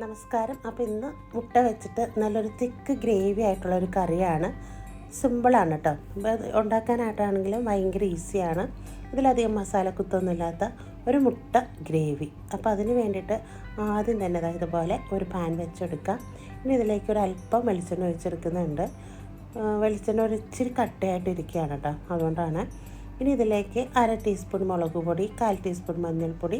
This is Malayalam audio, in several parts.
നമസ്കാരം. അപ്പോൾ ഇന്ന് മുട്ട വെച്ചിട്ട് നല്ലൊരു തിക്ക് ഗ്രേവി ആയിട്ടുള്ളൊരു കറിയാണ്. സിമ്പിളാണ് കേട്ടോ. അപ്പോൾ അത് ഉണ്ടാക്കാനായിട്ടാണെങ്കിലും ഭയങ്കര ഈസിയാണ്. ഇതിലധികം മസാലക്കുത്തൊന്നും ഇല്ലാത്ത ഒരു മുട്ട ഗ്രേവി. അപ്പോൾ അതിന് വേണ്ടിയിട്ട് ആദ്യം തന്നെ ഇതുപോലെ ഒരു പാൻ വെച്ചെടുക്കാം. ഇനി ഇതിലേക്ക് ഒരു അല്പം വെളിച്ചെണ്ണ ഒഴിച്ചെടുക്കുന്നുണ്ട്. വെളിച്ചെണ്ണ ഒരു ഇച്ചിരി കട്ടയായിട്ടിരിക്കുകയാണ് കേട്ടോ, അതുകൊണ്ടാണ്. ഇനി ഇതിലേക്ക് 1/2 ടീസ്പൂൺ മുളക് പൊടി, 1/4 ടീസ്പൂൺ മഞ്ഞൾപ്പൊടി,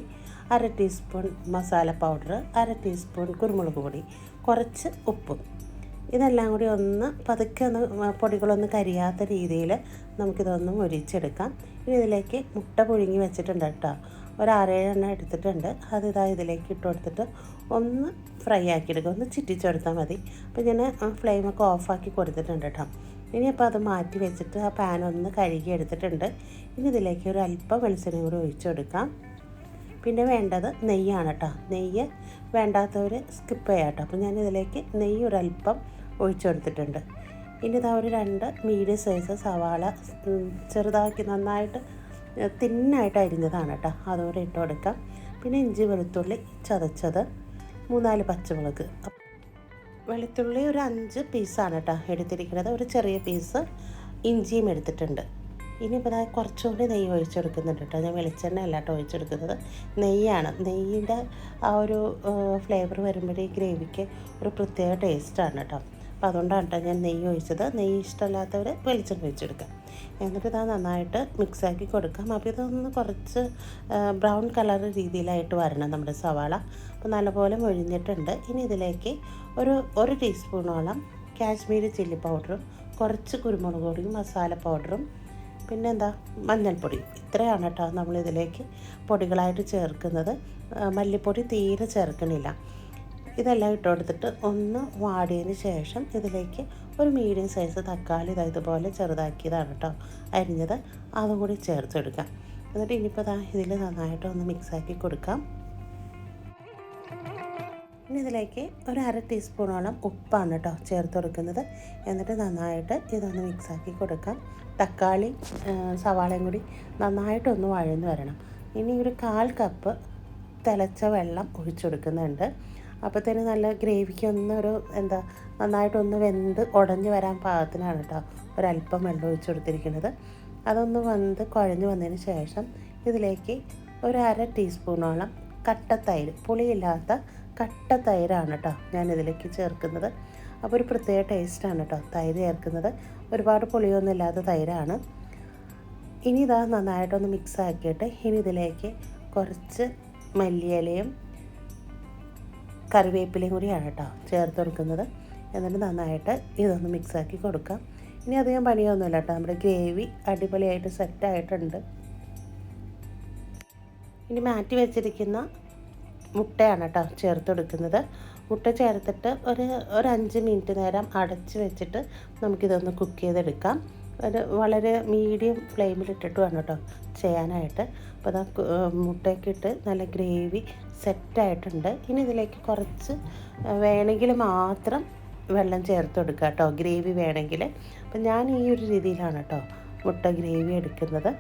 1/2 ടീസ്പൂൺ മസാല പൗഡർ, 1/2 ടീസ്പൂൺ കുരുമുളക് പൊടി, കുറച്ച് ഉപ്പും. ഇതെല്ലാം കൂടി ഒന്ന് പതുക്കെ പൊടികളൊന്നും കരിയാത്ത രീതിയിൽ നമുക്കിതൊന്ന് മൊരിച്ചെടുക്കാം. ഇനി ഇതിലേക്ക് മുട്ട പുഴുങ്ങി വെച്ചിട്ടുണ്ട് കേട്ടോ, ഒരു 6-7 എണ്ണം എടുത്തിട്ടുണ്ട്. അത് ഇതിലേക്ക് ഇട്ട് കൊടുത്തിട്ട് ഒന്ന് ഫ്രൈ ആക്കിയെടുക്കുക, ഒന്ന് ചിറ്റിച്ചെടുത്താൽ മതി. അപ്പോൾ ഞാൻ ഫ്ലെയിമൊക്കെ ഓഫാക്കി കൊടുത്തിട്ടുണ്ട് കേട്ടോ. ഇനിയിപ്പോൾ അത് മാറ്റി വെച്ചിട്ട് ആ പാൻ ഒന്ന് കഴുകി എടുത്തിട്ടുണ്ട്. ഇനി ഇതിലേക്ക് ഒരു അല്പം വെളിച്ചെണ്ണ കൂടി ഒഴിച്ചു കൊടുക്കാം. പിന്നെ വേണ്ടത് നെയ്യാണ് കേട്ടോ. നെയ്യ് വേണ്ടാത്തവർ സ്കിപ്പ് ചെയ്യാം കേട്ടോ. അപ്പോൾ ഞാനിതിലേക്ക് നെയ്യ് ഒരല്പം ഒഴിച്ചു കൊടുത്തിട്ടുണ്ട്. ഇനി ഒരു 2 മീഡിയം സൈസ് സവാള ചെറുതാക്കി നന്നായിട്ട് തിന്നായിട്ട് അരിഞ്ഞതാണ് കേട്ടോ, അതുകൂടെ ഇട്ട് കൊടുക്കാം. പിന്നെ ഇഞ്ചി വെളുത്തുള്ളി ചതച്ചത്, 3-4 പച്ചമുളക്. വെളുത്തുള്ളി ഒരു 5 പീസാണ് കേട്ടോ എടുത്തിരിക്കുന്നത്. ഒരു ചെറിയ പീസ് ഇഞ്ചിയും എടുത്തിട്ടുണ്ട്. ഇനിയിപ്പോൾ കുറച്ചുകൂടി നെയ്യ് ഒഴിച്ചെടുക്കുന്നുണ്ട് കേട്ടോ. ഞാൻ വെളിച്ചെണ്ണ അല്ല കേട്ടോ ഒഴിച്ചെടുക്കുന്നത്, നെയ്യാണ്. നെയ്യിൻ്റെ ആ ഒരു ഫ്ലേവർ വരുമ്പോഴേ ഈ ഗ്രേവിക്ക് ഒരു പ്രത്യേക ടേസ്റ്റാണ് കേട്ടോ. അപ്പോൾ അതുകൊണ്ടാണ് കേട്ടോ ഞാൻ നെയ്യ് ഒഴിച്ചത്. നെയ്യ് ഇഷ്ടമല്ലാത്തവർ വെളിച്ചെണ്ണ ഒഴിച്ചെടുക്കാം. എന്നിട്ട് നന്നായിട്ട് മിക്സാക്കി കൊടുക്കാം. അപ്പോൾ ഇതൊന്ന് കുറച്ച് ബ്രൗൺ കളർ രീതിയിലായിട്ട് വരണം നമ്മുടെ സവാള. അപ്പോൾ നല്ലപോലെ മൊഴിഞ്ഞിട്ടുണ്ട്. ഇനി ഇതിലേക്ക് ഒരു ടീസ്പൂണോളം കാശ്മീരി ചില്ലി പൗഡറും, കുറച്ച് കുരുമുളക് പൊടിയും, മസാല പൗഡറും, പിന്നെന്താ മഞ്ഞൾപ്പൊടി. ഇത്രയാണ് കേട്ടോ നമ്മളിതിലേക്ക് പൊടികളായിട്ട് ചേർക്കുന്നത്. മല്ലിപ്പൊടി തീരെ ചേർക്കണില്ല. ഇതെല്ലാം ഇട്ട് കൊടുത്തിട്ട് ഒന്ന് വാടിയതിന് ശേഷം ഇതിലേക്ക് ഒരു മീഡിയം സൈസ് തക്കാളി ഇതുപോലെ ചെറുതാക്കിയതാണ് കേട്ടോ അരിഞ്ഞത്, അതും കൂടി ചേർത്തെടുക്കാം. എന്നിട്ട് ഇനിയിപ്പോൾ ഇതിൽ നന്നായിട്ട് ഒന്ന് മിക്സാക്കി കൊടുക്കാം. ഇനി ഇതിലേക്ക് ഒരു 1/2 ടീസ്പൂണോളം ഉപ്പാണ് കേട്ടോ ചേർത്ത് കൊടുക്കുന്നത്. എന്നിട്ട് നന്നായിട്ട് ഇതൊന്ന് മിക്സാക്കി കൊടുക്കാം. തക്കാളി സവാളയും കൂടി നന്നായിട്ടൊന്ന് വഴന്ന് വരണം. ഇനി ഒരു 1/4 കപ്പ് തിളച്ച വെള്ളം ഒഴിച്ചു കൊടുക്കുന്നുണ്ട്. അപ്പോഴത്തേന് നല്ല ഗ്രേവിക്ക് നന്നായിട്ടൊന്ന് വെന്ത് ഉടഞ്ഞ് വരാൻ പാകത്തിനാണ് കേട്ടോ ഒരല്പം വെള്ളം ഒഴിച്ചു കൊടുത്തിരിക്കുന്നത്. അതൊന്ന് കുഴഞ്ഞ് വന്നതിന് ശേഷം ഇതിലേക്ക് ഒരു 1/2 ടീസ്പൂണോളം കട്ടത്തൈര്, പുളിയില്ലാത്ത കട്ടത്തൈരാണ് കേട്ടോ ഞാനിതിലേക്ക് ചേർക്കുന്നത്. അപ്പോൾ ഒരു പ്രത്യേക ടേസ്റ്റാണ് കേട്ടോ തൈര് ചേർക്കുന്നത്. ഒരുപാട് പുളിയൊന്നും ഇല്ലാത്ത തൈരാണ്. ഇനി നന്നായിട്ടൊന്ന് മിക്സ് ആക്കിയിട്ട് ഇനി ഇതിലേക്ക് കുറച്ച് മല്ലിയിലയും കറിവേപ്പിലയും കൂടിയാണ് കേട്ടോ ചേർത്ത് കൊടുക്കുന്നത്. എന്നിട്ട് നന്നായിട്ട് ഇതൊന്ന് മിക്സാക്കി കൊടുക്കാം. ഇനി അധികം പണിയൊന്നുമില്ല കേട്ടോ, നമ്മുടെ ഗ്രേവി അടിപൊളിയായിട്ട് സെറ്റായിട്ടുണ്ട്. ഇനി മാറ്റി വെച്ചിരിക്കുന്ന മുട്ടയാണ് കേട്ടോ ചേർത്ത് കൊടുക്കുന്നത്. മുട്ട ചേർത്തിട്ട് ഒരു 5 മിനിറ്റ് നേരം അടച്ച് വെച്ചിട്ട് നമുക്കിതൊന്ന് കുക്ക് ചെയ്തെടുക്കാം. വളരെ മീഡിയം ഫ്ലെയിമിലിട്ടിട്ട് വേണം കേട്ടോ ചെയ്യാനായിട്ട്. അപ്പോൾ മുട്ടയൊക്കെ ഇട്ട് നല്ല ഗ്രേവി സെറ്റായിട്ടുണ്ട്. ഇനി ഇതിലേക്ക് കുറച്ച് വേണമെങ്കിൽ മാത്രം വെള്ളം ചേർത്ത് കൊടുക്കുക കേട്ടോ, ഗ്രേവി വേണമെങ്കിൽ. അപ്പം ഞാൻ ഈ ഒരു രീതിയിലാണ് കേട്ടോ മുട്ട ഗ്രേവി എടുക്കുന്നത്.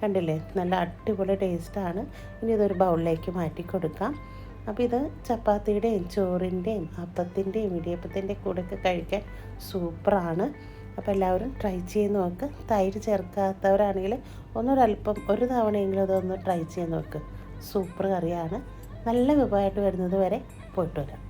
കണ്ടില്ലേ, നല്ല അടിപൊളി ടേസ്റ്റാണ്. ഇനി ഇതൊരു ബൗളിലേക്ക് മാറ്റി കൊടുക്കാം. അപ്പോൾ ഇത് ചപ്പാത്തിയുടെയും ചോറിൻ്റെയും അപ്പത്തിൻ്റെയും ഇടിയപ്പത്തിൻ്റെയും കൂടെയൊക്കെ കഴിക്കാൻ സൂപ്പറാണ്. അപ്പോൾ എല്ലാവരും ട്രൈ ചെയ്ത് നോക്ക്. തൈര് ചേർക്കാത്തവരാണെങ്കിൽ ഒരു തവണയെങ്കിലും അതൊന്ന് ട്രൈ ചെയ്ത് നോക്ക്. സൂപ്പർ കറിയാണ്. നല്ല വിഭവമായിട്ട് വരുന്നത് വരെ പോയിട്ട് വരാം.